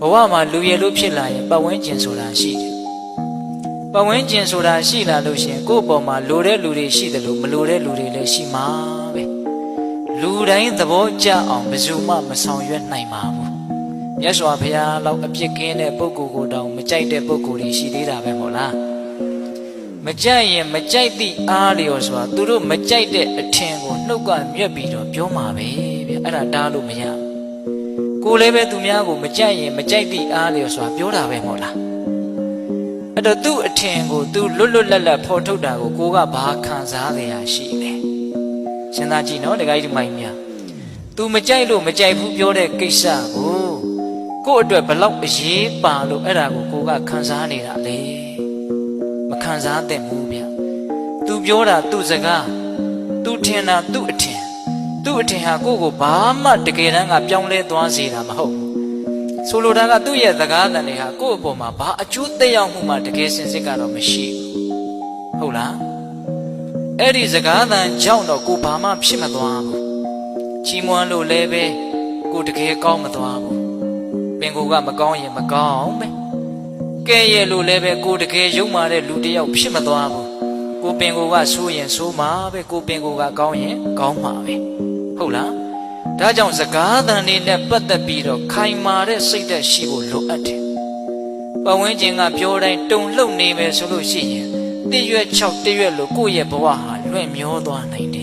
ဘဝမှာလူရည်လို့ဖြစ်လာရင်ပတ်ဝန်းကျင်ဆိုတာရှိတယ်ပတ်ဝန်းကျင်ဆိုတာရှိလာလို့ရှင်ကိုယ့်ပေါ်မှာလိုတဲ့လူတွေရှိတယ်လို့မလိုတဲ့လူတွေလည်းရှိမှာပဲလူတိုင်းသဘောကျအောင်ဘယ်သူမှမဆောင်ရွက်နိုင်ပါဘူးမြတ်စွာဘုရားလောက်အပြစ်ကင်းတဲ့ပုဂ္ဂိုလ်ကိုတောင်မကြိုက်တဲ့ပုဂ္ဂိုလ်တွေရှိသေးတာပဲမဟုတ်လားမကြိုက်ရင်မကြိုက်သည့်အားလျော်စွာသူတို့မကြိုက်တဲ့အထင်ကိုနှုတ်ကမြက်ပြီးတော့ပြောမှာပဲဗျအဲ့ဒါတားလို့မရကိုလည်းပဲသူများကိုမကြိုက်ရင်မကြိုက်သည့်အားလျော်စွာပြောတာပဲမဟုတ်လားအဲ့တော့သူ့အထင်ကိုသူလွတ်လွတ်လပ်လပ်ဖော်ထုတ်တာကိုကိုကဘာခံစားရရရှိလဲစဉ်းစားကြည့်နော်တခါကြီးဒီမိုင်းများသူမကြိုက်လို့မကြိုက်ဘူးပြောတဲ့ကိစ္စကိုအတွက်ဘလောက်အရေးပါလို့အဲ့ဒါကိုကခံစားနေတာလေမခံစားသင့်ဘူးဗျသူပြောတာသူ့စကားသူထင်တာသူ့အထင်ဟာကိုဘာမှတကယ်တမ်းကပြောင်းလဲသွားစေတာမဟုတ်ဘူးဆိုလိုတာကသူ့ရဲ့စကားတန်တွေဟာကိုယ့်အပေါ်မှာဘာအကျိုးသက်ရောက်မှုမှတကယ်စင်စစ်ကတော့မရှိဘူးဟုတ်လားအဲ့ဒီစကားတန်ကြောင့်တော့ကိုဘာမှဖြစ်မသွားဘူးချီးမွမ်းလို့လည်းပဲကိုတကယ်ကောင်းမသွားဘူးပင်ကိုကမကောင်းရင်မကောင်းပဲကဲရဲ့လို့လည်းပဲကိုတကယ်ယုံမာတဲ့လူတစ်ယောက်ဖြစ်မသွားဘူးကိုပင်ကိုကဆိုးရင်ဆိုးမှာပဲကိုပင်ကိုကကောင်းရင်ကောင်းမှာပဲဟုတ်လားဒါကြောင့်စကားသံလေးနဲ့ပတ်သက်ပြီးတော့ခိုင်မာတဲ့စိတ်သက်ရှိဖို့လိုအပ်တယ်ပတ်ဝန်းကျင်ကပြောတိုင်းတုံလှုပ်နေမယ်ဆိုလို့ရှိရင်တရွက်6တရွက်လို့ကိုယ့်ရဲ့ဘဝဟာလွင့်မျောသွားနိုင်တယ်